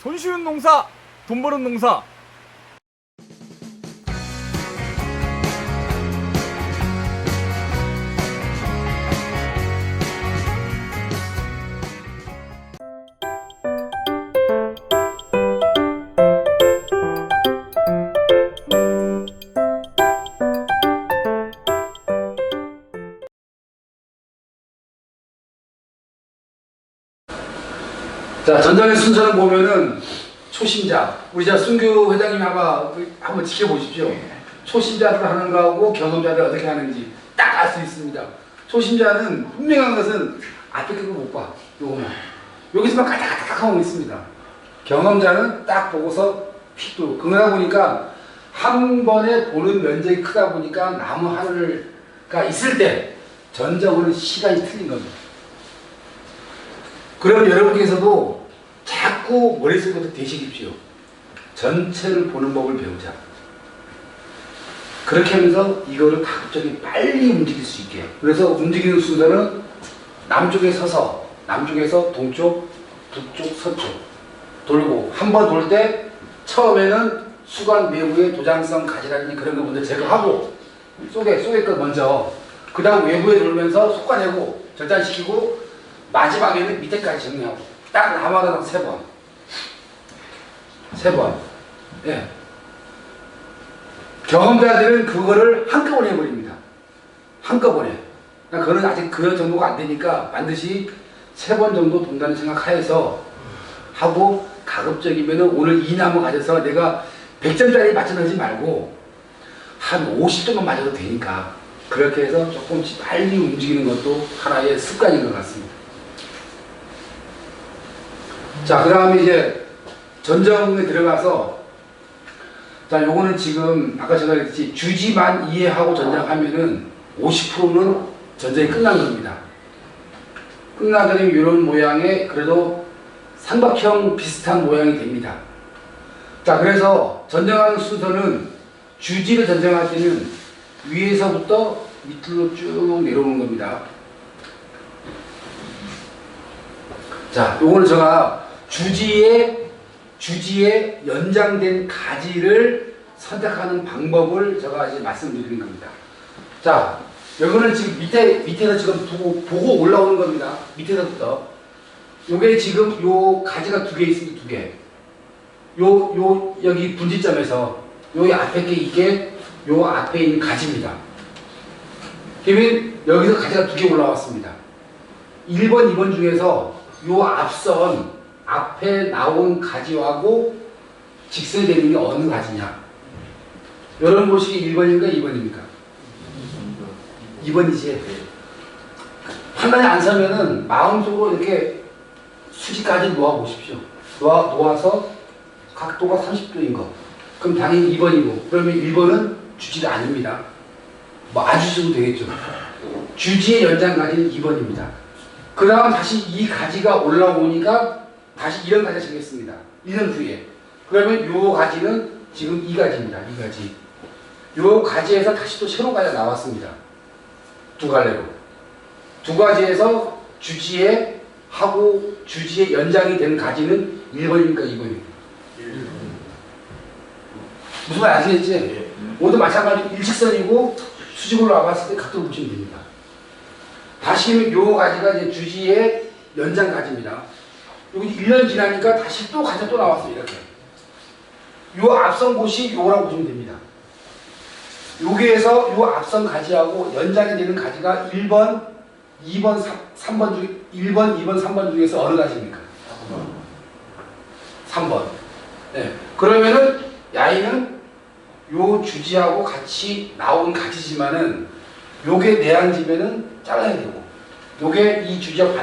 손쉬운 농사, 돈 버는 농사. 자, 전장의 순서를 보면은 초심자, 우리 순교 회장님 한번 지켜보십시오. 초심자들 하는 거하고 경험자들 어떻게 하는지 딱 알 수 있습니다. 초심자는 분명한 것은 앞에 그거 못 봐. 요거만. 여기서만 까딱까딱 하고 있습니다. 경험자는 딱 보고서 휙 돌고. 그러다 보니까 한 번에 보는 면적이 크다 보니까 나무 하늘가 있을 때 전적으로 시간이 틀린 겁니다. 그러면 여러분께서도 자꾸 머릿속부터 되시십시오. 전체를 보는 법을 배우자. 그렇게 하면서 이거를 가급적이 빨리 움직일 수 있게. 그래서 움직이는 순서는 남쪽에 서서 남쪽에서 동쪽, 북쪽, 서쪽 돌고 한 번 돌 때 처음에는 수관 외부의 도장성 가지라든지 그런 거 먼저 제거하고 속에 거 먼저 그 다음 외부에 돌면서 솎아내고 절단시키고 마지막에는 밑에까지 정리하고 딱 나마다 세 번. 예. 경험자들은 그거를 한꺼번에 해버립니다. 한꺼번에. 그러니까 그거는 아직 그 정도가 안 되니까 반드시 3번 정도 돈다는 생각하에서 하고 가급적이면은 오늘 이 나무 가져서 내가 100점짜리 맞춰놓지 말고 한 50점만 맞아도 되니까 그렇게 해서 조금씩 빨리 움직이는 것도 하나의 습관인 것 같습니다. 자, 그 다음에 이제 전정에 들어가서 자, 요거는 지금 아까 제가 그랬듯이 주지만 이해하고 전정하면은 50%는 전정이 끝난 겁니다. 끝나더니 이런 모양의 그래도 삼각형 비슷한 모양이 됩니다. 자, 그래서 전정하는 순서는 주지를 전정할 때는 위에서부터 밑으로 쭉 내려오는 겁니다. 자, 요거는 제가 주지에 연장된 가지를 선택하는 방법을 제가 이제 말씀드리는 겁니다. 자, 여기는 지금 밑에서 지금 보고 올라오는 겁니다. 밑에서부터. 요게 지금 요 가지가 2개 있습니다. 2개. 여기 분지점에서 요 앞에 게 이게 요 앞에 있는 가지입니다. 그러면 여기서 가지가 2개 올라왔습니다. 1번, 2번 중에서 요 앞선 앞에 나온 가지하고 직선되는 게 어느 가지냐? 여러분 보시기 1번입니까? 2번입니까? 2번이지. 판단이 안 서면은 마음속으로 이렇게 수직까지 놓아 보십시오. 놓아서 각도가 30도인 거. 그럼 당연히 2번이고, 그러면 1번은 주지가 아닙니다. 뭐 아주셔도 되겠죠. 주지의 연장 가지는 2번입니다. 그 다음 다시 이 가지가 올라오니까 다시 이런 가지가 생겼습니다. 1년 후에. 그러면 요 가지는 지금 이 가지입니다. 이 가지. 요 가지에서 다시 또 새로운 가지가 나왔습니다. 2갈래로. 2가지에서 주지에 연장이 되는 가지는 1번입니까? 2번입니까? 무슨 말 아시겠지? 모두 마찬가지로 일직선이고 수직으로 나왔을 때 각도를 보시면 됩니다. 다시 요 가지가 이제 주지의 연장 가지입니다. 여기 1년 지나니까 다시 또 가지가 또 나왔어요. 이렇게. 요 앞선 곳이 요거라고 보시면 됩니다. 여기에서 요 앞선 가지하고 연장이 되는 가지가 1번, 2번, 3번 중에 1번, 2번, 3번 중에서 어느 가지입니까? 3번. 네. 그러면은 야이는 요 주지하고 같이 나온 가지지만은 요게 내향지면은 잘라야 되고 요게 이 주지하고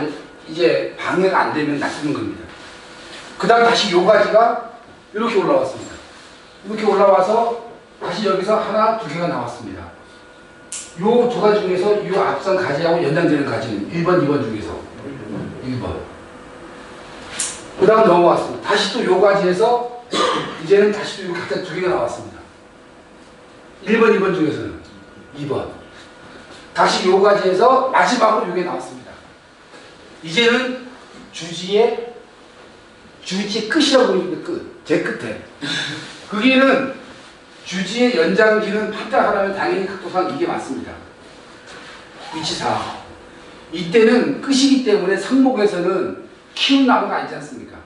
이제 방해가 안 되면 놔두는 겁니다. 그 다음 다시 요 가지가 이렇게 올라왔습니다. 이렇게 올라와서 다시 여기서 하나, 2개가 나왔습니다. 요 2가지 중에서 요 앞선 가지하고 연장되는 가지는 1번, 2번 중에서 1번. 그 다음 넘어왔습니다. 다시 또 요 가지에서 이제는 다시 또 각각 2개가 나왔습니다. 1번, 2번 중에서는 2번. 다시 요 가지에서 마지막으로 요게 나왔습니다. 이제는 주지의 주지 끝이라고 부르는데 끝. 제 끝에. 거기는 주지의 연장기는 판단하려면 당연히 각도상 이게 맞습니다. 위치상. 이때는 끝이기 때문에 상목에서는 키운 나무가 아니지 않습니까?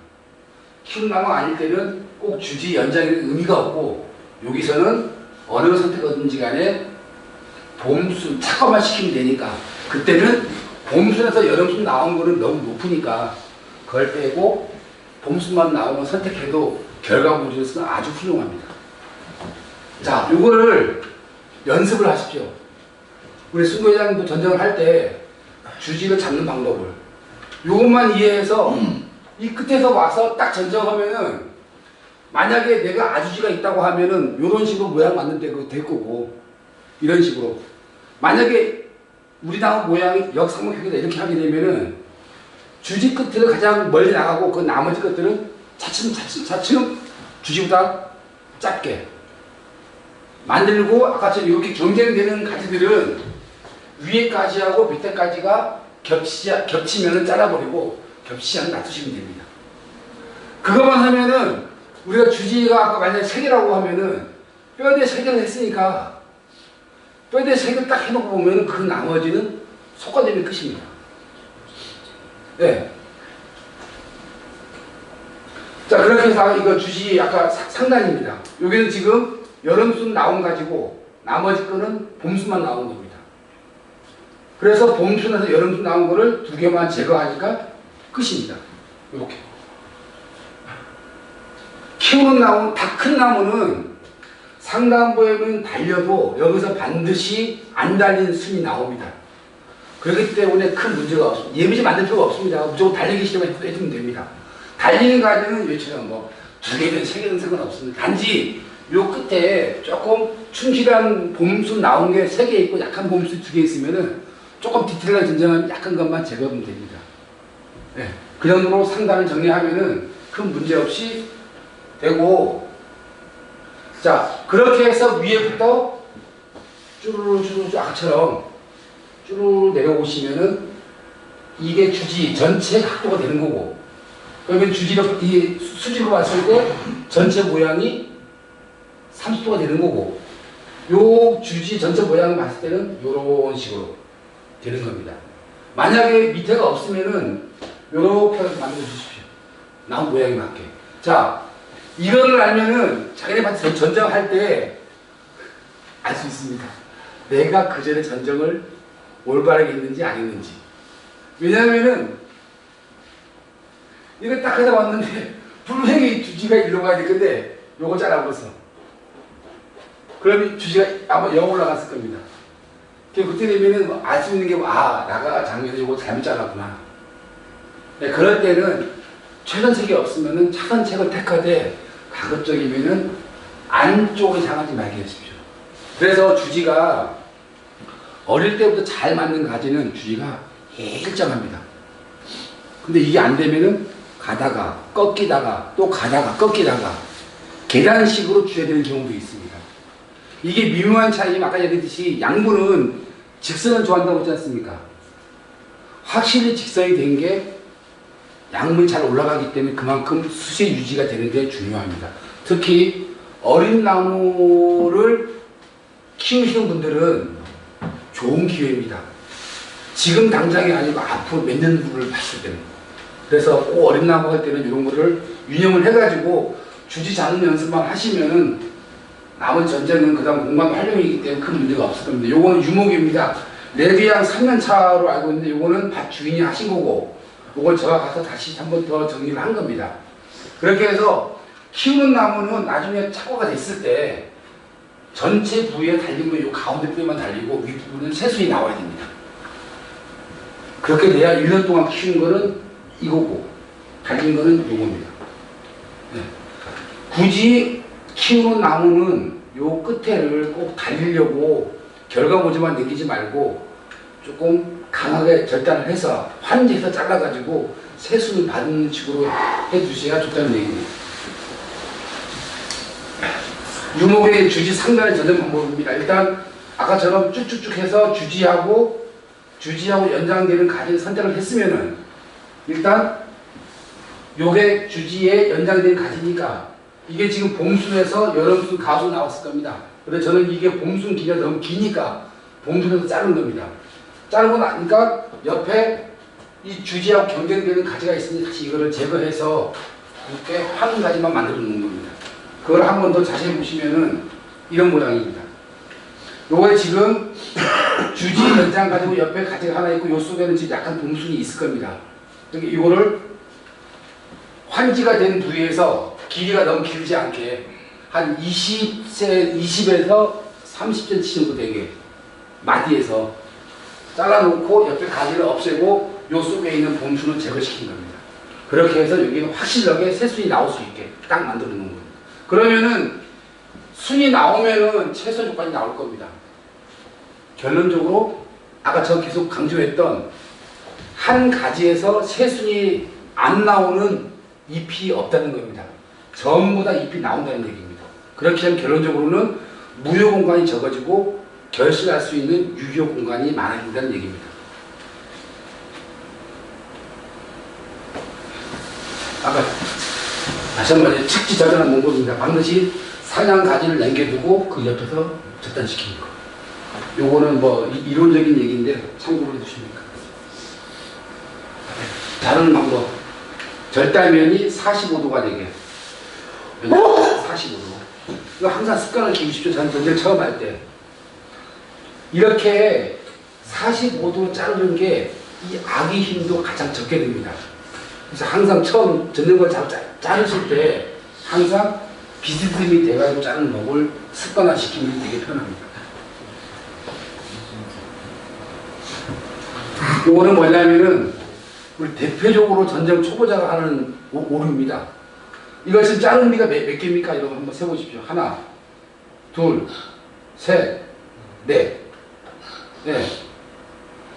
키운 나무가 아닐 때는 꼭 주지 연장의 의미가 없고 여기서는 어느 선택하든지 간에 봄순 착각만 시키면 되니까 그때는 봄순에서 여름순 나온 거는 너무 높으니까 그걸 빼고 봄순만 나오면 선택해도 결과물로서는 아주 훌륭합니다. 자, 요거를 연습을 하십시오. 우리 승부회장도 전쟁을 할 때 주지를 잡는 방법을 요것만 이해해서 이 끝에서 와서 딱 전쟁하면은 만약에 내가 아주지가 있다고 하면은 요런 식으로 모양 만드는 그거 될 거고 이런 식으로 만약에 우리 나무 모양이 역삼각형이다 이렇게 하게 되면은 주지 끝을 가장 멀리 나가고 그 나머지 것들은 차츰 주지보다 짧게 만들고 아까처럼 이렇게 경쟁되는 가지들은 위에까지하고 밑에까지가 겹치면은 잘라버리고 겹치지 않으면 놔두시면 됩니다. 그것만 하면은 우리가 주지가 아까 만약에 3개라고 하면은 뼈대 3개를 했으니까 뼈대 3개 딱 해놓고 보면은 그 나머지는 속과되면 끝입니다. 네. 자, 그렇게 해서 이거 주지 아까 상단입니다. 여기는 지금 여름순 나온 가지고 나머지 거는 봄순만 나온 겁니다. 그래서 봄순에서 여름순 나온 거를 2개만 제거하니까 끝입니다. 이렇게. 키우는 나무, 다 큰 나무는 상단부에는 달려도 여기서 반드시 안 달린 순이 나옵니다. 그렇기 때문에 큰 문제가 없습니다. 예비지 만들 필요가 없습니다. 무조건 달리기 시험만 해주면 됩니다. 달리는 과정은 이처럼 뭐 2개든 3개든 상관없습니다. 단지 요 끝에 조금 충실한 봄순 나온 게 3개 있고 약한 봄순 2개 있으면은 조금 디테일하게 전쟁하면 약한 것만 제거하면 됩니다. 네. 그 정도로 상단을 정리하면은 큰 문제 없이 되고, 자, 그렇게 해서 위에부터 쭈루쭈루 아까처럼 쭈루 내려오시면은 이게 주지 전체 각도가 되는 거고, 그러면 주지로, 이 수지로 봤을 때 전체 모양이 30도가 되는 거고, 요 주지 전체 모양을 봤을 때는 요런 식으로 되는 겁니다. 만약에 밑에가 없으면은 요렇게 만들어 주십시오. 나온 모양이 맞게. 자, 이거를 알면은 자기네한테 전쟁할 때 알 수 있습니다. 내가 그 전에 전쟁을 올바르게 했는지 안 했는지. 왜냐면은 이거 딱 하다 왔는데 분명히 주지가 일로 가야 될 건데 요거 잘라버렸어. 그러면 주지가 아마 영 올라갔을 겁니다. 그때 되면은 알 수 있는 게 나가 작년에 요거 잘못 잘랐구나. 네, 그럴 때는 최선책이 없으면은 차선책을 택하되 가급적이면은 안쪽을 향하지 말게 하십시오. 그래서 주지가 어릴 때부터 잘 맞는 가지는 주지가 일정합니다. 근데 이게 안 되면은 가다가 꺾이다가 또 가다가 꺾이다가 계단식으로 줘야 되는 경우도 있습니다. 이게 미묘한 차이임 아까 얘기했듯이 양분은 직선을 좋아한다고 했지 않습니까? 확실히 직선이 된 게 양분이 잘 올라가기 때문에 그만큼 수세 유지가 되는 게 중요합니다. 특히 어린 나무를 키우시는 분들은 좋은 기회입니다. 지금 당장이 아니고 앞으로 몇 년 후를 봤을 때는. 그래서 꼭 어린 나무 할 때는 이런 거를 유념을 해가지고 주지 잡는 연습만 하시면은 남은 전쟁은 그 다음 공간 활용이기 때문에 큰 문제가 없을 겁니다. 요거는 유목입니다. 레드양 3년 차로 알고 있는데 요거는 밭 주인이 하신 거고 요걸 제가 가서 다시 한 번 더 정리를 한 겁니다. 그렇게 해서 키우는 나무는 나중에 착과가 됐을 때 전체 부위에 달린 거 요 가운데 부위만 달리고 윗부분은 새순이 나와야 됩니다. 그렇게 돼야 1년 동안 키운 거는 이거고 달린 거는 요겁니다. 네. 굳이 키우는 나무는 요 끝에를 꼭 달리려고 결과물만 남기지 말고 조금 강하게 절단을 해서 환지해서 잘라가지고 새순을 받는 식으로 해주셔야 좋다는 얘기입니다. 유목의 주지 상단의 전쟁 방법입니다. 일단 아까처럼 쭉쭉쭉 해서 주지하고 연장되는 가지를 선택을 했으면은 일단 요게 주지의 연장된 가지니까 이게 지금 봄순에서 여름순, 가순 나왔을 겁니다. 그래서 저는 이게 봄순 길이가 너무 기니까 봄순에서 자른 겁니다. 자르고 나니까 옆에 이 주지하고 경쟁되는 가지가 있으니 다시 이거를 제거해서 이렇게 한 가지만 만들어 놓는 겁니다. 그걸 한 번 더 자세히 보시면은 이런 모양입니다. 요거에 지금 주지 연장 가지고 옆에 가지가 하나 있고 요 속에는 지금 약간 봄순이 있을 겁니다. 그러니까 이거를 환지가 된 부위에서 길이가 너무 길지 않게 한 20에서 30cm 정도 되게 마디에서 잘라놓고 옆에 가지를 없애고 요 속에 있는 봄순을 제거시킨 겁니다. 그렇게 해서 여기는 확실하게 새순이 나올 수 있게 딱 만들어 놓은 겁니다. 그러면은 순이 나오면은 최소 조건이 나올 겁니다. 결론적으로 아까 저 계속 강조했던 한 가지에서 새순이 안 나오는 잎이 없다는 겁니다. 전부 다 잎이 나온다는 얘기입니다. 그렇게 하면 결론적으로는 무효 공간이 적어지고 결실할 수 있는 유효 공간이 많아진다는 얘기입니다. 아까 다시 한번 측지 저장한 문법입니다. 반드시 상향 가지를 남겨두고 그 옆에서 절단시키는 거. 요거는 뭐 이론적인 얘기인데 참고로 해두십니까? 자르는 방법. 절단면이 45도가 되게. 45도. 이거 항상 습관을 기우십시오. 저는 전쟁 처음 할 때. 이렇게 45도로 자르는 게 이 악의 힘도 가장 적게 됩니다. 그래서 항상 처음 전쟁을 자르실 때 항상 비스듬히 돼가지고 자르는 법을 습관화시키면 되게 편합니다. 요거는 뭐냐면은 우리 대표적으로 전쟁 초보자가 하는 오류입니다. 이거 지금 자른 비가 몇 개입니까? 이런 거 한번 세보십시오. 하나, 둘, 셋, 넷. 네.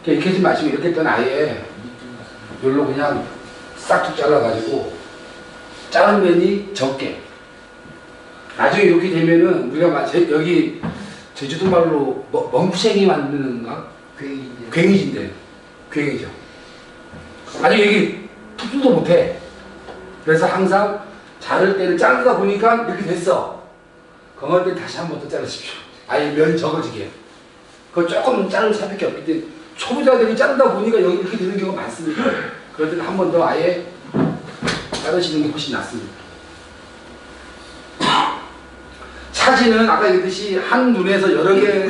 이렇게 하지 마시고 이렇게 했던 아예 여기로 그냥 싹둑 잘라가지고 자른 면이 적게. 나중에 이렇게 되면은 우리가 여기 제주도 말로 멍푸생이 만드는가? 괭이진데. 괭이죠. 아직 여기 툭툭도 못해. 그래서 항상 자를 때는 자르다 보니까 이렇게 됐어. 그럴 때 다시 한 번 더 자르십시오. 아예 면이 적어지게. 그거 조금 자를 수밖에 없기 때문에 초보자들이 자르다 보니까 여기 이렇게 되는 경우가 많습니다. 그럴 때는 한 번 더 아예 자르시는 게 훨씬 낫습니다. 차지는 아까 얘기했듯이 한 눈에서 여러 개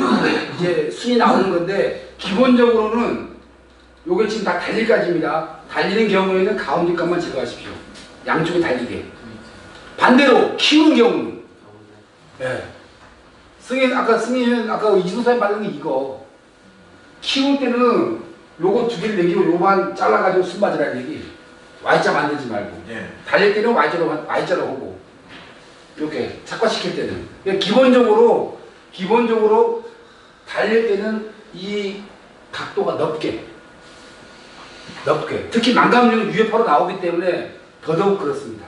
이제 순이 나오는 건데 기본적으로는 요게 지금 다 달릴 가지입니다. 달리는 경우에는 가운데 값만 제거하십시오. 양쪽에 달리게. 반대로 키우는 경우는 승인 아까 이준사님 말한 게 이거 키울 때는 요거 두 개를 남기고 요만 잘라가지고 순 맞으라는 얘기. Y자 만들지 말고. 달릴 때는 Y자로 하고 이렇게 착화시킬 때는 그러니까 기본적으로 달릴 때는 이 각도가 넓게 특히 망감류는 유해파로 나오기 때문에 더더욱 그렇습니다.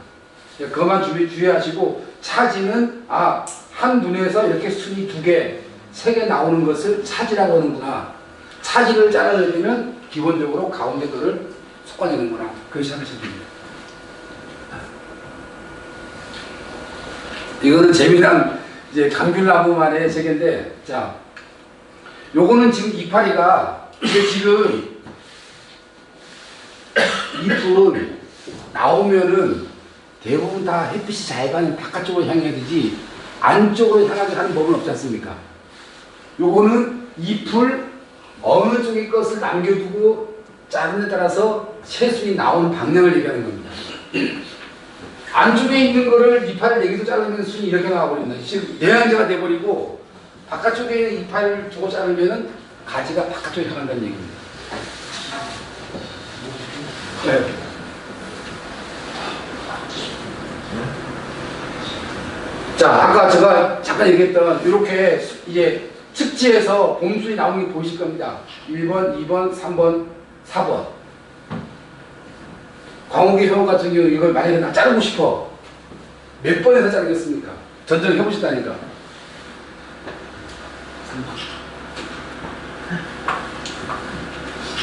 그것만 주의하시고 차지는 한 눈에서 이렇게 순이 2개, 3개 나오는 것을 차지라고 하는구나. 차지를 잘라내면 기본적으로 가운데 거를 섞어내는구나. 그렇게 생각하시면 됩니다. 이거는 재미난 이제 감귤나무만의 세계인데, 자, 요거는 지금 이파리가 이게 지금 잎은 나오면은 대부분 다 햇빛이 잘 가는 바깥쪽으로 향해야 되지 안쪽으로 향하게 하는 법은 없지 않습니까? 요거는 잎을 어느 쪽의 것을 남겨두고 자르는 데 따라서 새순이 나오는 방향을 얘기하는 겁니다. 안쪽에 있는 거를 이파리를 여기서 자르면 순이 이렇게 나와버립니다. 지금 내향제가 돼버리고 바깥쪽에 있는 이파리를 두고 자르면은 가지가 바깥쪽에 향한다는 얘기입니다. 네. 자, 아까 제가 잠깐 얘기했던 이렇게 이제 측지에서 봄순이 나오는 게 보이실 겁니다. 1번, 2번, 3번, 4번. 광옥의 회원 같은 경우 이걸 만약에 나 자르고 싶어. 몇 번에서 자르겠습니까? 전쟁 해보시다니까.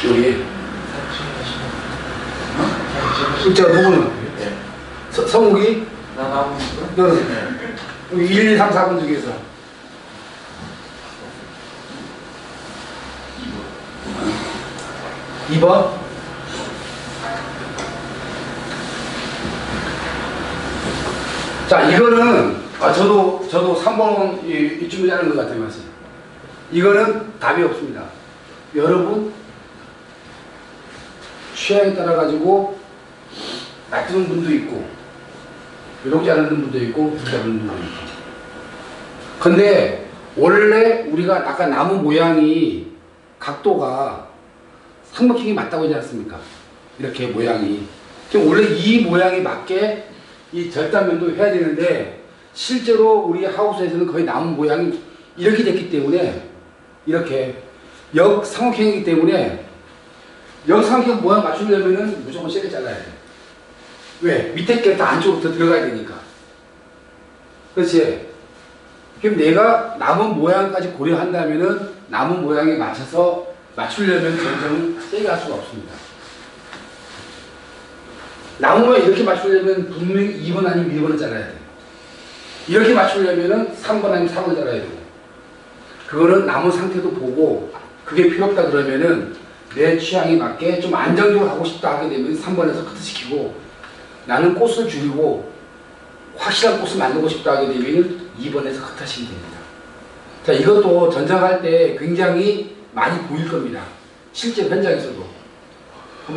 여기. 숫자가 누구는? 성욱이? 나 나무 너는? 1, 2, 3, 4번 중에서 2번? 자, 이거는 저도 3번 이쯤에 하는 것 같아요. 맞아요. 이거는 답이 없습니다. 여러분 취향에 따라 가지고 놔두는 분도 있고 이렇게 자르는 분도 있고 이렇게 자르는 분도 있고. 근데 원래 우리가 아까 나무 모양이 각도가 삼각형이 맞다고 하지 않습니까? 이렇게 모양이. 지금 원래 이 모양에 맞게 이 절단면도 해야 되는데 실제로 우리 하우스에서는 거의 나무 모양이 이렇게 됐기 때문에 이렇게 역삼각형이기 때문에 역삼각형 모양 맞추려면은 무조건 세게 잘라야 돼. 왜? 밑에 게 다 안쪽으로 더 들어가야 되니까. 그렇지? 그럼 내가 나무 모양까지 고려한다면은 나무 모양에 맞춰서 맞추려면 전정을 세게 할 수가 없습니다. 나무 모양 이렇게 맞추려면 분명히 2번 아니면 1번을 잘라야 돼. 이렇게 맞추려면은 3번 아니면 4번을 잘라야 되고. 그거는 나무 상태도 보고 그게 필요 없다 그러면은 내 취향에 맞게 좀 안정적으로 하고 싶다 하게 되면 3번에서 커트시키고 나는 꽃을 줄이고 확실한 꽃을 만들고 싶다 하게 되면 2번에서 커트하시면 됩니다. 자, 이것도 전장할 때 굉장히 많이 보일 겁니다. 실제 현장에서도.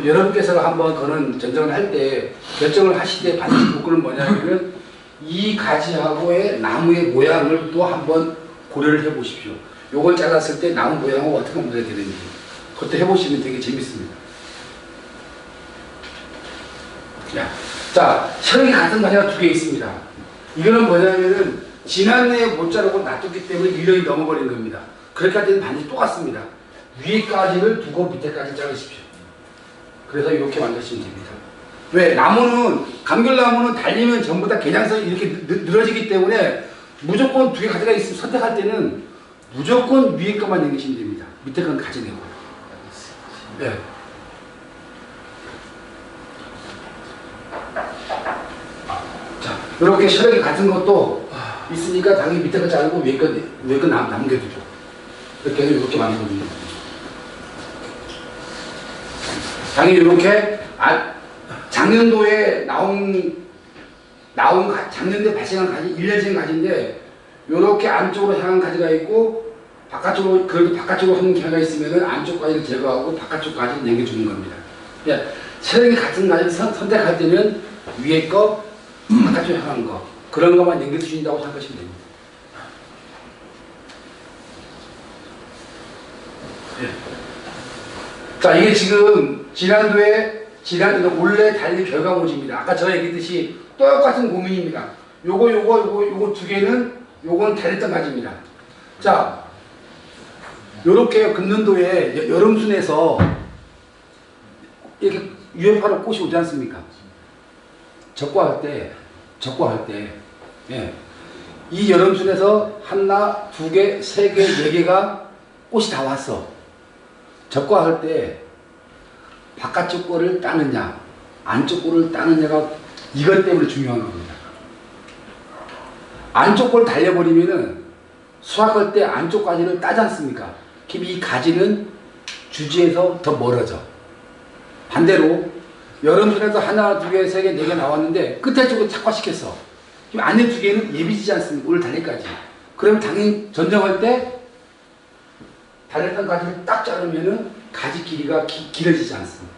여러분께서 한번 그런 전장을 할 때 결정을 하실 때 반드시 볼 거는 뭐냐면 이 가지하고의 나무의 모양을 또 한번 고려를 해 보십시오. 요걸 잘랐을 때 나무 모양하고 어떻게 만들어야 되는지 그것도 해보시면 되게 재밌습니다. 자, 혈액이 같은 가지가 두 개 있습니다. 이거는 뭐냐면은 지난해에 못 자르고 놔뒀기 때문에 1년이 넘어버린 겁니다. 그렇게 할 때는 반드시 똑같습니다. 위에까지를 두고 밑에까지 자르십시오. 그래서 이렇게 만드시면 됩니다. 왜? 나무는 감귤나무는 달리면 전부 다 개장선이 이렇게 늘어지기 때문에 무조건 두 개 가지가 있으면 선택할 때는 무조건 위에 것만 남기시면 됩니다. 밑에 건 가져내고. 네. 자, 이렇게 혈액이 같은 것도 있으니까 당연히 밑에 거 자르고 위에 거 남겨두죠. 이렇게 해서 이렇게 만들어줍니다. 당연히 이렇게 작년도에 작년도에 발생한 가지, 1년생 가지인데 이렇게 안쪽으로 향한 가지가 있고 바깥쪽으로, 그래도 바깥쪽으로 하는 경우가 있으면 안쪽 가지를 제거하고 바깥쪽 가지를 남겨주는 겁니다. 체력이 같은 가지를 선택할 때는 위에 거, 바깥쪽으로 향한 거 그런 것만 남겨주신다고 생각하시면 됩니다. 자, 이게 지금 지난주에 원래 달린 결과물입니다. 아까 제가 얘기했듯이 똑같은 고민입니다. 요거 두 개는 요건 달렸던 가지입니다. 자, 요렇게 금년도에 여름순에서 이렇게 UFO로 꽃이 오지 않습니까? 적과할 때, 예. 이 여름순에서 하나, 두 개, 세 개, 네 개가 꽃이 다 왔어. 적과할 때 바깥쪽 거를 따느냐 안쪽 거를 따느냐가 이것 때문에 중요한 겁니다. 안쪽 거를 달려버리면은 수확할 때 안쪽 가지를 따지 않습니까? 그럼 이 가지는 주지에서 더 멀어져. 반대로 여름순에서 하나, 두 개, 세 개, 네 개 나왔는데 끝에 쪽을 착화시켰어. 그럼 안에 두 개는 예비지지 않습니까? 올 달리까지. 그러면 당연히 전정할 때 달렸던 가지를 딱 자르면은 가지 길이가 길어지지 않습니다.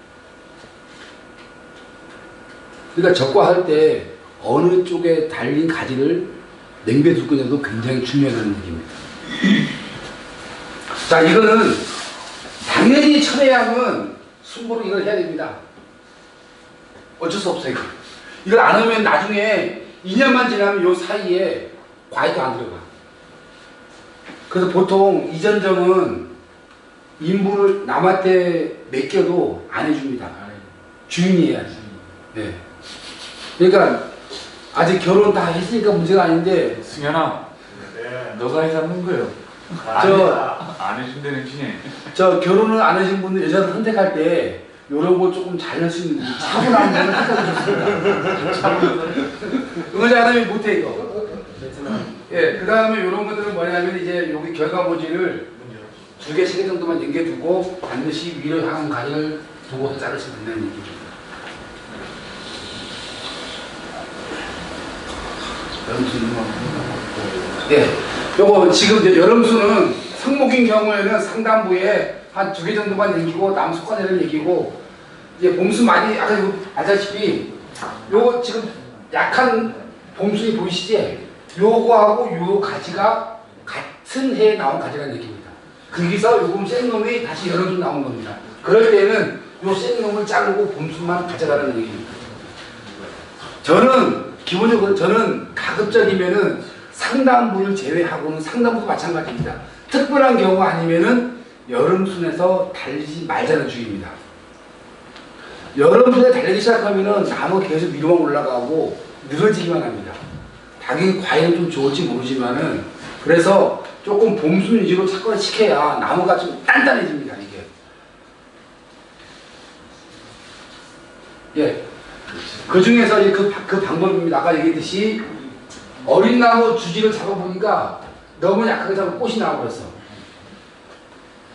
그러니까 적과할 때 어느 쪽에 달린 가지를 냉겨둘 거냐도 굉장히 중요한 얘기입니다. 자, 이거는 당연히 철회양은 순보로 이걸 해야 됩니다. 어쩔 수 없어요. 이걸 안 하면 나중에 2년만 지나면 요 사이에 과일도 안 들어가. 그래서 보통 이전정은 인부를 남한테 맡겨도 안 해줍니다. 주인이 해야지. 네. 그러니까 아직 결혼 다 했으니까 문제가 아닌데. 승현아, 네. 너가 해잡는 거요. 안 해준다는 지. 저 결혼을 안 하신 분들 여자를 선택할 때 요런 거 조금 잘 할 수 있는 차분한 거는 생각해줬습니다. 그러지 않으면 못해 이거. 예, 그 다음에 요런 것들은 뭐냐면 이제 여기 결과모지를 2개, 3개 정도만 연결두고 반드시 위로 향한 가지를 두고 자르시면 된다는 얘기죠. 예, 요거 지금 이제 여름수는 성목인 경우에는 상단부에 한 2개 정도만 얘기고 남 속간에는 얘기고 이제 봄수 많이 아까 이거 알다시피 요거 지금 약한 봄순이 보이시지? 요거하고 요 가지가 같은 해에 나온 가지라는 얘기입니다. 거기서 요금 센 놈이 다시 여름수 나온 겁니다. 그럴 때는 요 센 놈을 자르고 봄수만 가져가라는 얘기입니다. 저는 기본적으로 저는 가급적이면은 상단부를 제외하고는 상단부도 마찬가지입니다. 특별한 경우 아니면은 여름순에서 달리지 말자는 주의입니다. 여름순에 달리기 시작하면은 나무가 계속 위로만 올라가고 늘어지기만 합니다. 당연히 과일은 좀 좋을지 모르지만은 그래서 조금 봄순 위주로 착과를 시켜야 나무가 좀 단단해집니다. 이게. 예. 그 중에서 그 방법입니다. 아까 얘기했듯이 어린 나무 주지를 잡아보니까 너무 약하게 잡으면 꽃이 나와버렸어.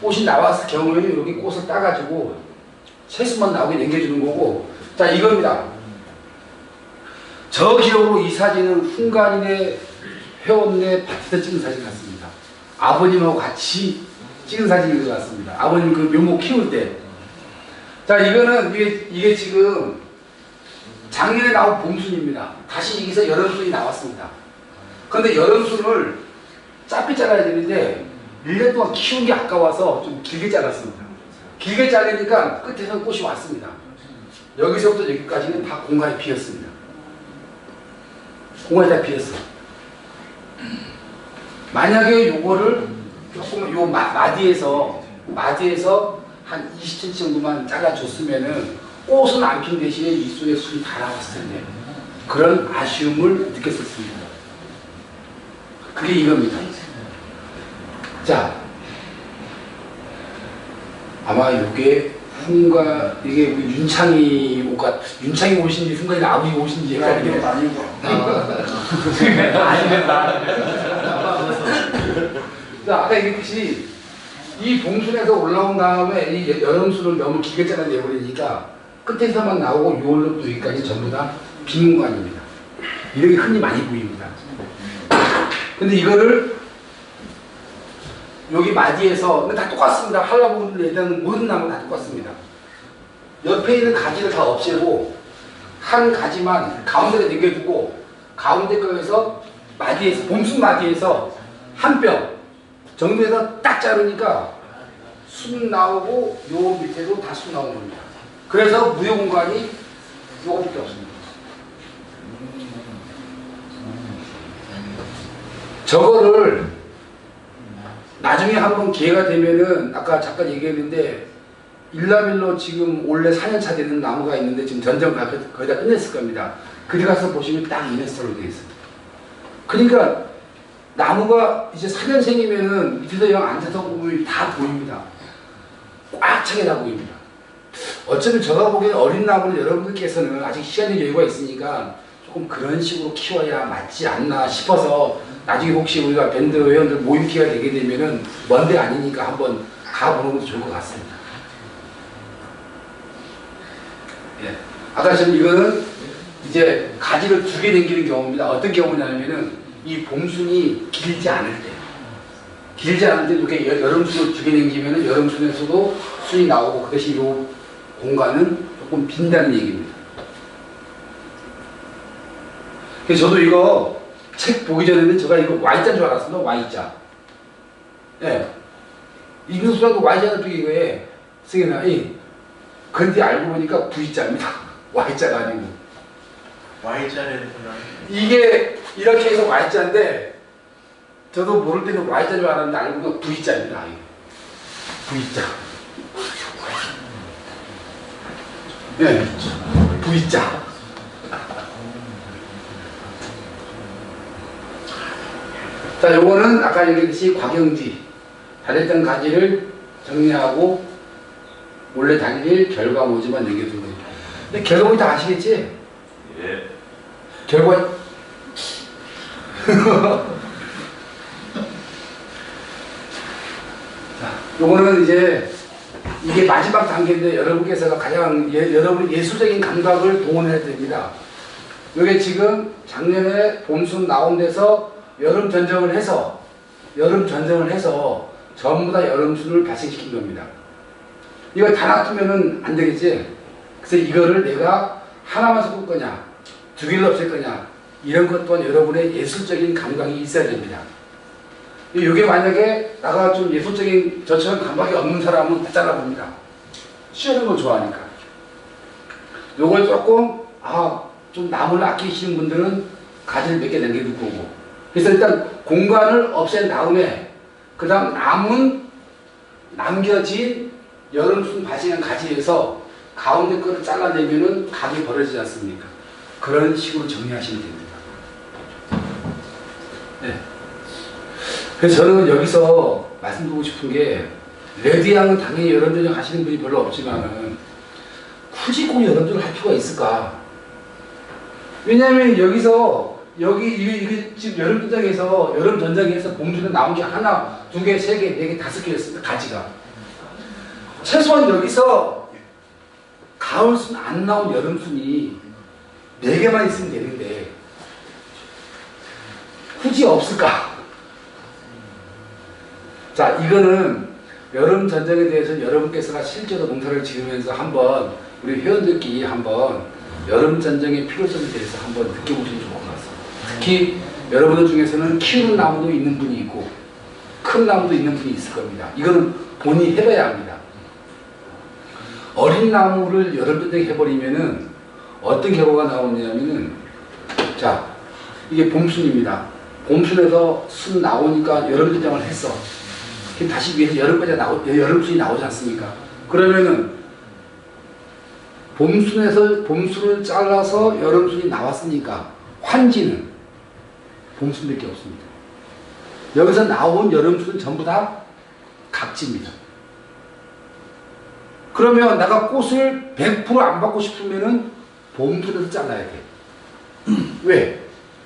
꽃이 나왔을 경우에는 이렇게 꽃을 따가지고 채수만 나오게 남겨주는 거고. 자, 이겁니다. 저 기억으로 이 사진은 훈간이네 회원네 밭에서 찍은 사진 같습니다. 아버님하고 같이 찍은 사진인 것 같습니다. 아버님 그 묘목 키울 때. 자, 이거는 이게 지금 작년에 나온 봄순입니다. 다시 여기서 여름순이 나왔습니다. 그런데 여름순을 짧게 잘라야 되는데 1년 동안 키운 게 아까워서 좀 길게 잘랐습니다. 길게 자르니까 끝에서 꽃이 왔습니다. 여기서부터 여기까지는 다 공간이 비었습니다. 공간이 다 비었어. 만약에 요거를 조금 요 마디에서 한 20cm 정도만 잘라줬으면은 꽃은 안 핀 대신에 이 속에 순이 다 나왔을 텐데 그런 아쉬움을 느꼈었습니다. 그게 이겁니다. 자, 아마 이게 훈가 이게 우리 윤창이 오신지 훈가이 아버지 오신지 헷갈리게 아니고 자, 아까 얘기했듯이 이 봉순에서 올라온 다음에 이 여름수를 너무 길게 잘라내버리니까 끝에서만 나오고 6월부터 여기까지 전부 다 빈 공간입니다. 이렇게 흔히 많이 보입니다. 근데 이거를 여기 마디에서 다 똑같습니다. 한라봉들 일단 모든 나무 다 똑같습니다. 옆에 있는 가지를 다 없애고 한 가지만 가운데에 남겨두고 가운데 거에서 마디에서 봄순 마디에서 한 뼘 정도에서 딱 자르니까 순 나오고 요 밑에도 다 순 나오는 겁니다. 그래서 무효 공간이 요거밖에 없습니다. 저거를 나중에 한번 기회가 되면은 아까 잠깐 얘기했는데 일라밀로 지금 올해 4년차 되는 나무가 있는데 지금 전정 거의 다 끝냈을 겁니다. 그리 가서 보시면 딱 이네스터로 되어 있어요. 그러니까 나무가 이제 4년생이면은 밑에서 영 앉아서 보면 다 보입니다. 꽉 차게 다 보입니다. 어쩌면 제가 보기엔 어린 나무는 여러분들께서는 아직 시간의 여유가 있으니까 조금 그런 식으로 키워야 맞지 않나 싶어서 나중에 혹시 우리가 밴드 회원들 모임 기회가 되게 되면은 먼데 아니니까 한번 가보는 것도 좋을 것 같습니다. 예. 아까 지금 이거는 이제 가지를 2개 당기는 경우입니다. 어떤 경우냐면은 이 봄순이 길지 않을 때. 길지 않을 때 이렇게 여름순을 2개 당기면은 여름순에서도 순이 나오고 그 대신 이 공간은 조금 빈다는 얘기입니다. 그래서 저도 이거 책 보기 전에는 제가 이거 Y자인 줄 알았습니다. Y자. 예. 읽는 순간 Y자는 또 이거에 쓰게나 그런데 알고 보니까 V자입니다. Y자가 아니고. Y자를 이게 이렇게 해서 Y자인데 저도 모를 때는 Y자인 줄 알았는데 알고 보니까 V자입니다. V자. 예. V자. 자, 요거는 아까 얘기했듯이 곽영지 잘했던 가지를 정리하고 원래 당일 결과모지만 남겨두는 거예요. 근데 결과모지 다 아시겠지? 예. 결과 자, 요거는 이제 이게 마지막 단계인데 여러분께서 가장 여러분 예술적인 감각을 동원해야 됩니다. 이게 지금 작년에 봄순 나온 데서 여름 전쟁을 해서 전부 다 여름순을 발생시킨 겁니다. 이걸 다 놔두면은 안 되겠지. 그래서 이거를 내가 하나만 섞을 거냐, 두 개를 없앨 거냐, 이런 것 또한 여러분의 예술적인 감각이 있어야 됩니다. 이게 만약에 나가 좀 예술적인 저처럼 감각이 없는 사람은 다 잘라봅니다. 쉬는 걸 좋아하니까. 요걸 조금 좀 나무를 아끼시는 분들은 가지를 몇 개 남겨둘 거고. 그래서 일단 공간을 없앤 다음에 그 다음 남겨진 여름순 발생한 가지에서 가운데 거를 잘라내면은 각이 벌어지지 않습니까? 그런 식으로 정리하시면 됩니다. 네. 그래서 저는 여기서 말씀드리고 싶은 게 레드양은 당연히 여름전쟁 하시는 분이 별로 없지만은 굳이 꼭 여름전을 할 필요가 있을까? 왜냐하면 이게 지금 여름전쟁에서 봄순에 나온 게 하나, 두 개, 세 개, 네 개, 다섯 개였습니다. 가지가. 최소한 여기서 가을순 안 나온 여름순이 네 개만 있으면 되는데 굳이 없을까? 자, 이거는 여름전쟁에 대해서 여러분께서가 실제로 농사를 지으면서 한번 우리 회원들끼리 한번 여름전쟁의 필요성에 대해서 한번 느껴보시면 좋을 것 같습니다. 특히 여러분들 중에서는 키우는 나무도 있는 분이 있고 큰 나무도 있는 분이 있을 겁니다. 이거는 본인이 해봐야 합니다. 어린 나무를 여름전쟁 해버리면은 어떤 결과가 나오냐면은, 자, 이게 봄순입니다. 봄순에서 순 나오니까 여름전쟁을 했어. 그럼 다시 위에서 여름순이 나오지 않습니까? 그러면은 봄순을 잘라서 여름순이 나왔으니까 환지는 봄순밖에 없습니다. 여기서 나온 여름순은 전부 다 각지입니다. 그러면 내가 꽃을 100% 안 받고 싶으면은 봄순에서 잘라야 돼. 왜?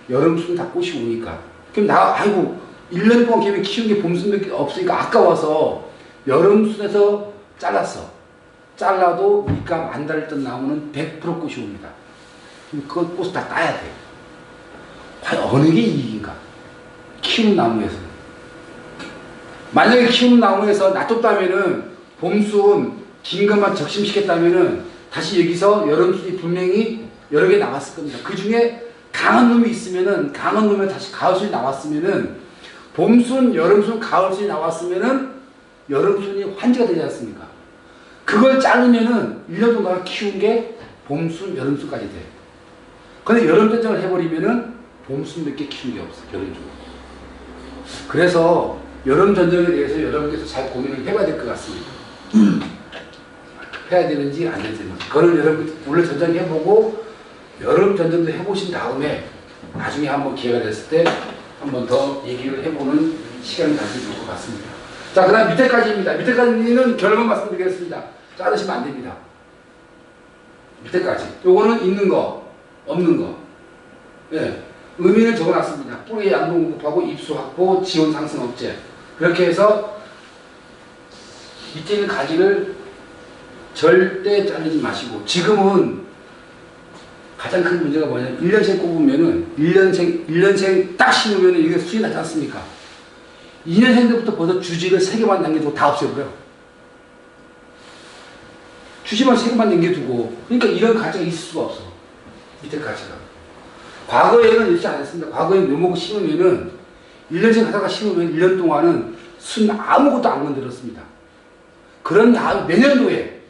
여름순은 다 꽃이 오니까. 그럼 아이고 1년 동안 걔를 키운 게 봄순밖에 없으니까 아까워서 여름순에서 잘랐어. 잘라도 밑감 안 달렸던 나무는 100% 꽃이 옵니다. 그 꽃을 다 따야 돼. 과연 어느 게 이익인가? 키우는 나무에서. 만약에 키우는 나무에서 놔뒀다면은 봄순 긴 것만 적심시켰다면은 다시 여기서 여름순이 분명히 여러 개 나왔을 겁니다. 그 중에 강한 놈이 있으면은, 강한 놈에 다시 가을순이 나왔으면은, 봄순, 여름순, 가을순이 나왔으면은 여름순이 환지가 되지 않습니까? 그걸 자르면은 1년 동안 키운 게 봄순, 여름순까지 돼. 근데 여름전쟁을 해버리면은 봄순밖에 키운 게 없어, 여름순. 그래서 여름전쟁에 대해서 여러분께서 잘 고민을 해봐야 될 것 같습니다. 해야 되는지 안 해야 되는지. 그거는 여러분 원래 전쟁 해보고 여름전쟁도 해보신 다음에 나중에 한번 기회가 됐을 때 한번 더 얘기를 해보는 시간을 가지면 좋을 것 같습니다. 자, 그 다음 밑에까지입니다. 밑에까지는 결론 말씀드리겠습니다. 자르시면 안 됩니다. 밑에까지. 요거는 있는 거, 없는 거. 예. 의미는 적어놨습니다. 뿌리 양분 공급하고 입수 확보, 지온 상승 억제. 그렇게 해서 밑에 있는 가지를 절대 자르지 마시고, 지금은 가장 큰 문제가 뭐냐면 1년생 꼽으면은 1년생 딱 심으면은 이게 수익이 나지 않습니까? 2년생 때부터 벌써 주지를 3개만 남겨두고 다 없애버려. 주지만 3개만 남겨두고, 그러니까 이런 가지가 있을 수가 없어. 밑에 가지가. 과거에는 이렇게 안 했습니다. 과거에는 묘목을 심으면은 1년생 하다가 심으면 1년 동안은 순 아무것도 안 건드렸습니다. 그런 다음 내년도에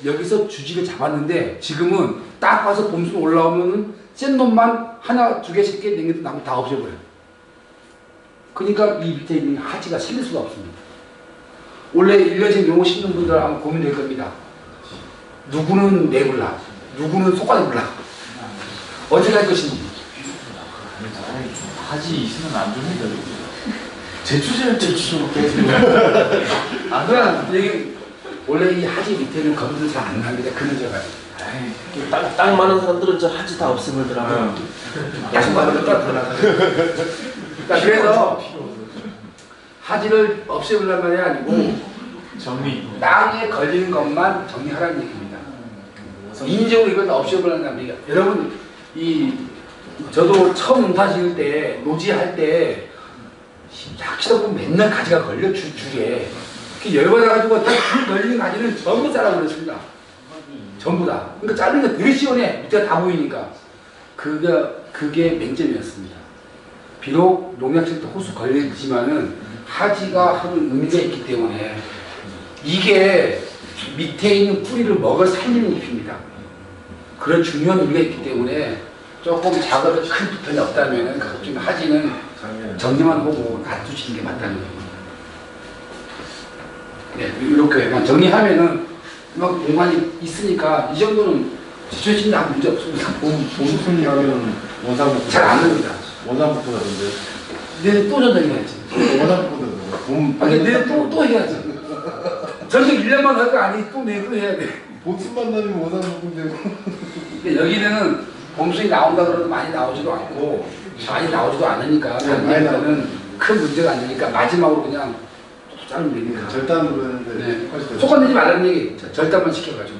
여기서 주지를 잡았는데, 지금은 딱 봐서 봄순 올라오면은 센 놈만 하나, 두 개, 세 개 남겨도 나무 다 없애버려요. 그러니까 이 밑에 있는 하지가 생길 수가 없습니다. 원래 1년생 묘목 심는 분들 아마 고민될 겁니다. 누구는 내굴라, 누구는 속아내굴라. 어떻게 할 것인지. 하지 있으면 안 줍니다. 제주제는 제주제로 그냥 얘기 원래 이 하지 밑에는 검도 잘 안 납니다. 그늘져가지고. 땅 많은 사람들은 저 하지 다 없애버리더라고요. 양반을 딱 그래서 하지를 없애버리란 말이 아니고 정리. 땅에 걸리는 것만 정리하라는 얘기입니다. 인적으로 이걸 다 없애버리는 얘기야. 여러분, 저도 처음 농사 지을 때, 노지할 때, 낚시다 보면 맨날 가지가 걸려, 줄에. 열받아가지고 다 걸리는 가지는 전부 잘라버렸습니다. 전부 다. 그러니까 자르니까 되게 시원해. 밑에가 다 보이니까. 그게 맹점이었습니다. 비록 농약질 때 호수 걸리지만은 하지가 하는 의미가 있기 때문에 이게 밑에 있는 뿌리를 먹을 살리는 잎입니다. 그런 중요한 의미가 있기 때문에 조금 작업에 큰 불편이 없다면 좀 하지는 정리만 하고 놔두시는 게 맞다는 겁니다. 네, 이렇게 정리하면은 막 공간이 있으니까 이 정도는 지쳐지는 아무 문제 없습니다. 봄순이 하면 원상복구 잘 안 됩니다. 원상복구 하던데 내일 또 전쟁해야지. 원상복구 봄 아니 내일 또 해야지. 전쟁 1년만 할 거 아니 또 내일 또 해야 돼. 봄순만 나면 원상복구 되고 근데 여기는 봄순이 나온다 그러도 많이 나오지도 않고 많이 나오지도 않으니까 단기에는 큰 문제가 안 되니까 마지막으로 그냥 자르면 되니까. 절단으로 했는데 네. 훨씬 속간 내지 말라는 얘기. 절단만 시켜가지고.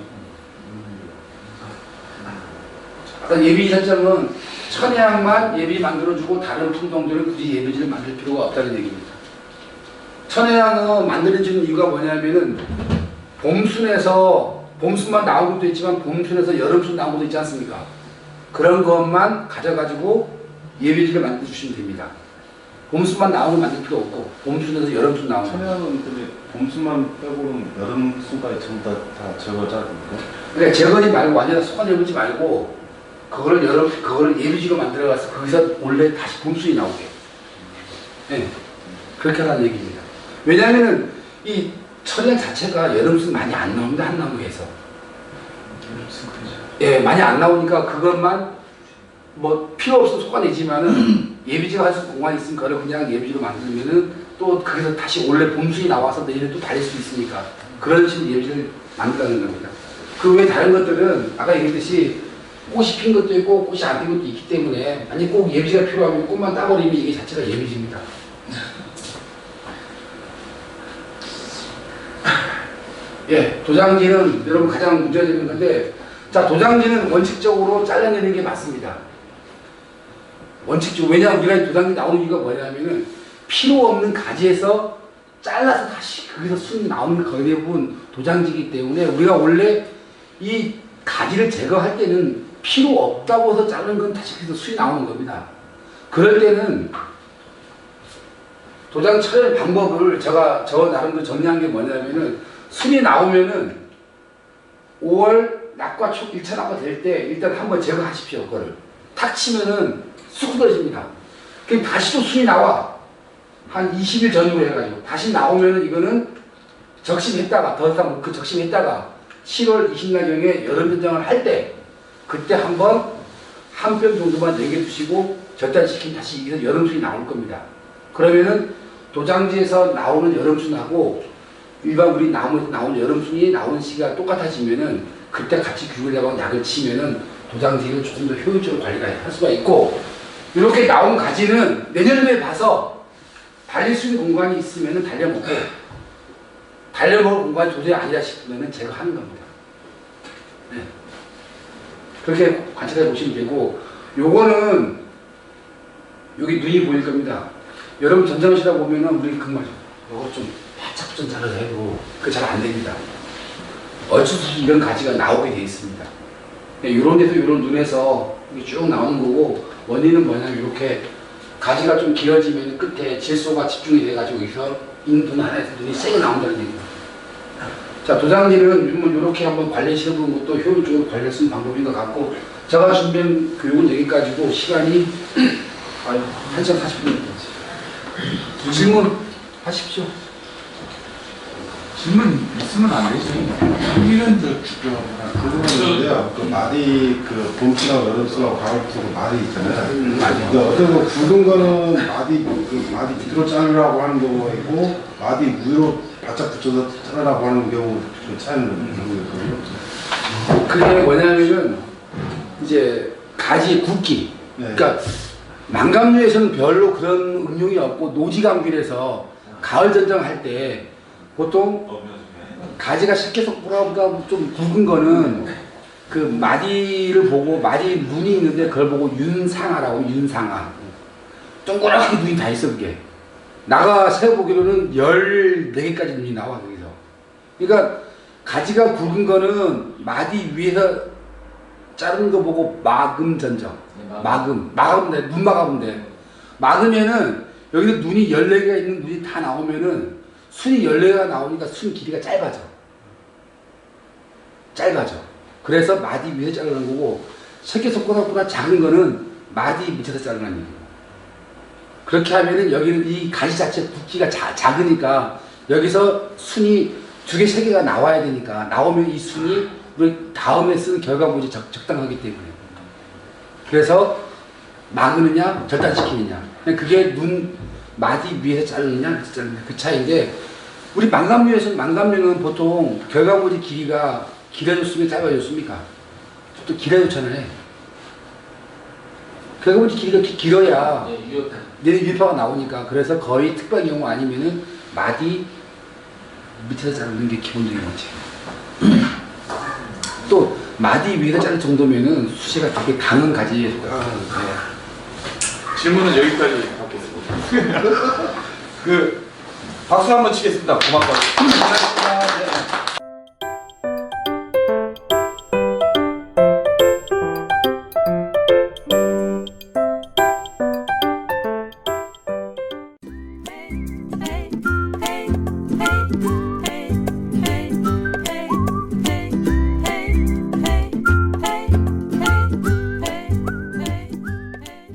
아까 예비 설정은 천혜향만 예비 만들어주고 다른 품종들은 굳이 예비지를 만들 필요가 없다는 얘기입니다. 천혜향은 만들어지는 이유가 뭐냐면은 봄순만 나온 것도 있지만 봄순에서 여름순 나온 것도 있지 않습니까? 그런 것만 가져가지고 예비지를 만들어주시면 됩니다. 봄순만 나오면 만들 필요 없고 봄순에서 여름순 나오는 천혜향은 근데 봄순만 빼고는 여름순까지 전부 다 제거 자릅니까? 그러니까 제거지 말고 완전히 속아내버리지 말고 그거를 예비지로 만들어가서 거기서 원래 다시 봄순이 나오게. 네. 그렇게 하라는 얘기입니다. 왜냐하면은 이 천혜향 자체가 여름순 많이 안 나옵니다. 한 나무에서. 예, 많이 안 나오니까 그것만 뭐 필요 없어서 속아내지만은 예비지가 할 수 있는 공간이 있으니까 그걸 그냥 예비지로 만들면은 또 거기서 다시 원래 봄순이 나와서 내년에 또 달릴 수 있으니까 그런 식으로 예비지를 만들라는 겁니다. 그 외에 다른 것들은 아까 얘기했듯이 꽃이 핀 것도 있고 꽃이 안 핀 것도 있기 때문에 아니 꼭 예비지가 필요하면 꽃만 따버리면 이게 자체가 예비지입니다. 예, 도장지는 여러분 가장 문제가 되는 건데 자, 도장지는 원칙적으로 잘라내는 게 맞습니다. 원칙적으로. 왜냐하면 우리가 도장지 나오는 이유가 뭐냐면은 필요 없는 가지에서 잘라서 다시 거기서 순이 나오는 거의 대부분 도장지이기 때문에 우리가 원래 이 가지를 제거할 때는 필요 없다고 해서 자르는 건 다시 거기서 순이 나오는 겁니다. 그럴 때는 도장 처리 방법을 저 나름대로 정리한 게 뭐냐면은 순이 나오면은 5월 낙과 1차 낙과 될 때 일단 한번 제거하십시오. 그거를 탁 치면은 쑥 떨어집니다. 그럼 다시 또 순이 나와. 한 20일 전후로 해가지고 다시 나오면은 이거는 적심했다가 더 이상 그 적심했다가 7월 20일경에 여름 전장을 할 때 그때 한번 한 뼘 정도만 내겨두시고 절단시키면 다시 이게 여름순이 나올 겁니다. 그러면은 도장지에서 나오는 여름순하고 일반 우리 나무에서 나오는 여름순이 나오는 시기가 똑같아지면은 그때 같이 규율하고 약을 치면은 도장지를 조금 더 효율적으로 관리가 할 수가 있고 이렇게 나온 가지는 내년에 봐서 달릴 수 있는 공간이 있으면은 달려먹고 달려먹을 공간이 도저히 아니라 싶으면은 제거하는 겁니다. 네. 그렇게 관찰해 보시면 되고 요거는 여기 눈이 보일 겁니다. 여러분 전장하시다 보면은 우리 정말 요거 좀 바짝 전자를 해도 그 잘 안 됩니다. 어쩔 수 없이 이런 가지가 나오게 돼 있습니다. 이런 데도 이런 눈에서 쭉 나오는 거고 원인은 뭐냐면 이렇게 가지가 좀 길어지면 끝에 질소가 집중이 돼가지고 여기서 눈 하나에서 눈이 세게 나온다는 얘기입니다. 자, 도장지는 이렇게 한번 관리시켜보는 것도 효율적으로 관리할 수 있는 방법인 것 같고 제가 준비한 교육은 여기까지고 시간이 1시간 40분입니다. 질문 하십시오. 질문 있으면 안 되지. 여기는 그거는요. 그 말이 그 봄수나 여름수나 가을수나 말이 있잖아요. 맞아요. 근데 어떤 거 굵은 거는 마디 밑으로 자르라고 하는 경우가 있고 마디 위로 바짝 붙여서 잘라라고 하는 경우 좀 차이는 있는 거거든요. 그게 뭐냐면은 이제 가지 굵기. 네. 그러니까 망감류에서는 별로 그런 응용이 없고 노지강길에서 가을 전쟁할 때 보통 가지가 새끼손가락보다 좀 굵은 거는 그 마디를 보고 마디 눈이 있는데 그걸 보고 윤상아라고 윤상아. 동그랗게 눈이 다 있어 그게. 나가 세어보기로는 14개까지 눈이 나와 거기서. 그러니까 가지가 굵은 거는 마디 위에서 자른 거 보고 마금전정. 마금 돼. 눈 막아보면 돼. 막으면은 여기서 눈이 14개가 있는 눈이 다 나오면은 순이 14개가 나오니까 순 길이가 짧아져. 짧아져. 그래서 마디 위에서 자르는 거고 새끼손가락보다 작은 거는 마디 밑에서 자르는 얘기예요. 그렇게 하면은 여기는 이 가지 자체 굵기가 작으니까 여기서 순이 2개, 3개가 나와야 되니까 나오면 이 순이 우리 다음에 쓰는 결과물이 적당하기 때문에 그래서 막느냐 절단시키느냐 그게 눈 마디 위에서 자르느냐 밑에서 자르느냐 그 차이인데 우리 망감류는 보통 결과물이 길이가 길어졌으면 짧아졌습니까? 또 길어졌잖아요. 결과물이 길이가 길어야 얘는 유파가 나오니까 그래서 거의 특별 경우 아니면은 마디 밑에서 자르는 게 기본적인 거지. 또 마디 위에서 자를 정도면은 수시가 되게 강한 가지에 속하는 거예요. 질문은 여기까지 하겠습니다. 박수 한번 치겠습니다. 고맙습니다.